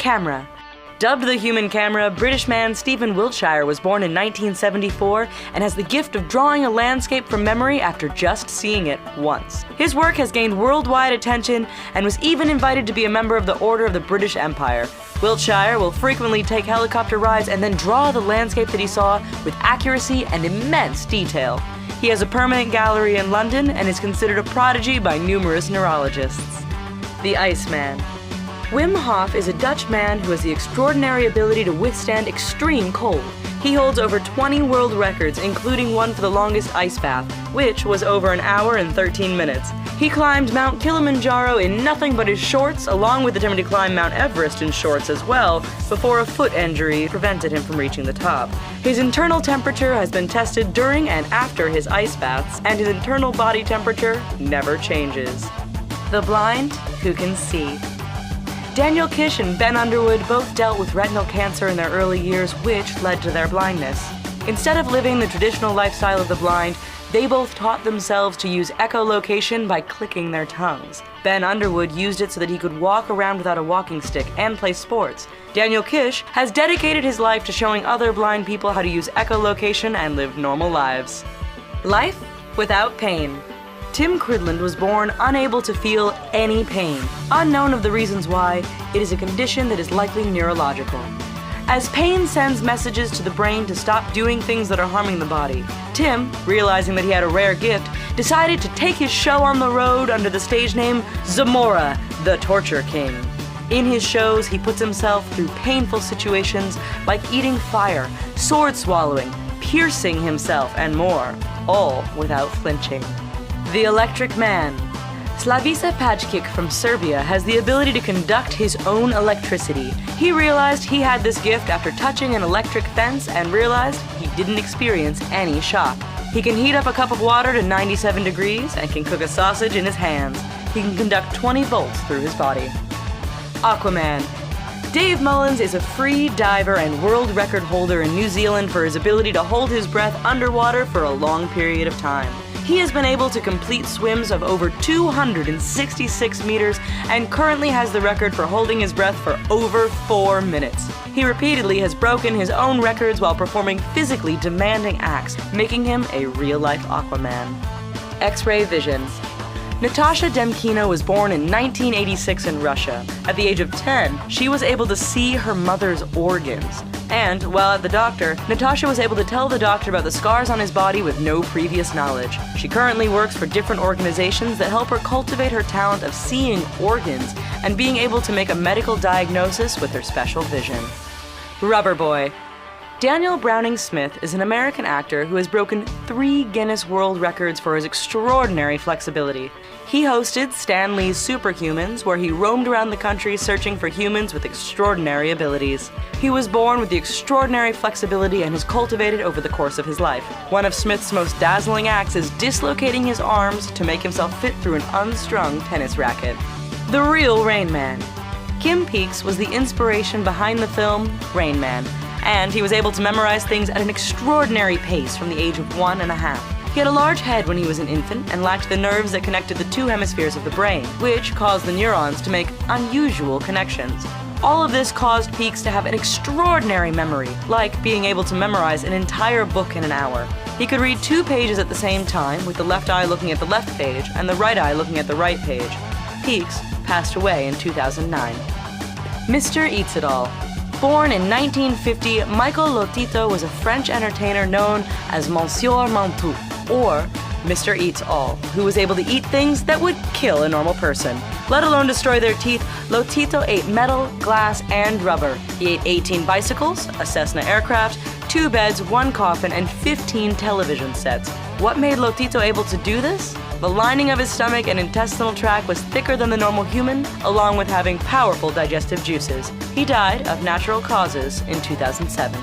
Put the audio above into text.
camera. Dubbed the Human Camera, British man Stephen Wiltshire was born in 1974 and has the gift of drawing a landscape from memory after just seeing it once. His work has gained worldwide attention and was even invited to be a member of the Order of the British Empire. Wiltshire will frequently take helicopter rides and then draw the landscape that he saw with accuracy and immense detail. He has a permanent gallery in London and is considered a prodigy by numerous neurologists. The Iceman. Wim Hof is a Dutch man who has the extraordinary ability to withstand extreme cold. He holds over 20 world records, including one for the longest ice bath, which was over an hour and 13 minutes. He climbed Mount Kilimanjaro in nothing but his shorts, along with attempting to climb Mount Everest in shorts as well, before a foot injury prevented him from reaching the top. His internal temperature has been tested during and after his ice baths, and his internal body temperature never changes. The blind who can see. Daniel Kish and Ben Underwood both dealt with retinal cancer in their early years, which led to their blindness. Instead of living the traditional lifestyle of the blind, they both taught themselves to use echolocation by clicking their tongues. Ben Underwood used it so that he could walk around without a walking stick and play sports. Daniel Kish has dedicated his life to showing other blind people how to use echolocation and live normal lives. Life without pain. Tim Cridland was born unable to feel any pain. Unknown of the reasons why, it is a condition that is likely neurological. As pain sends messages to the brain to stop doing things that are harming the body, Tim, realizing that he had a rare gift, decided to take his show on the road under the stage name Zamora, the Torture King. In his shows, he puts himself through painful situations like eating fire, sword swallowing, piercing himself, and more, all without flinching. The Electric Man. Slavica Pajic from Serbia has the ability to conduct his own electricity. He realized he had this gift after touching an electric fence and realized he didn't experience any shock. He can heat up a cup of water to 97 degrees and can cook a sausage in his hands. He can conduct 20 volts through his body. Aquaman. Dave Mullins is a free diver and world record holder in New Zealand for his ability to hold his breath underwater for a long period of time. He has been able to complete swims of over 266 meters and currently has the record for holding his breath for over 4 minutes. He repeatedly has broken his own records while performing physically demanding acts, making him a real-life Aquaman. X-ray vision. Natasha Demkina was born in 1986 in Russia. At the age of 10, she was able to see her mother's organs. And, while at the doctor, Natasha was able to tell the doctor about the scars on his body with no previous knowledge. She currently works for different organizations that help her cultivate her talent of seeing organs and being able to make a medical diagnosis with her special vision. Rubber Boy. Daniel Browning Smith is an American actor who has broken 3 Guinness World Records for his extraordinary flexibility. He hosted Stan Lee's Superhumans, where he roamed around the country searching for humans with extraordinary abilities. He was born with the extraordinary flexibility and has cultivated over the course of his life. One of Smith's most dazzling acts is dislocating his arms to make himself fit through an unstrung tennis racket. The Real Rain Man. Kim Peeks was the inspiration behind the film Rain Man, and he was able to memorize things at an extraordinary pace from the age of 1.5. He had a large head when he was an infant and lacked the nerves that connected the 2 hemispheres of the brain, which caused the neurons to make unusual connections. All of this caused Peeks to have an extraordinary memory, like being able to memorize an entire book in an hour. He could read 2 pages at the same time, with the left eye looking at the left page and the right eye looking at the right page. Peeks passed away in 2009. Mr. Eats It All. Born in 1950, Michael Lotito was a French entertainer known as Monsieur Mantoux, or Mr. Eats All, who was able to eat things that would kill a normal person. Let alone destroy their teeth, Lotito ate metal, glass, and rubber. He ate 18 bicycles, a Cessna aircraft, 2 beds, 1 coffin, and 15 television sets. What made Lotito able to do this? The lining of his stomach and intestinal tract was thicker than the normal human, along with having powerful digestive juices. He died of natural causes in 2007.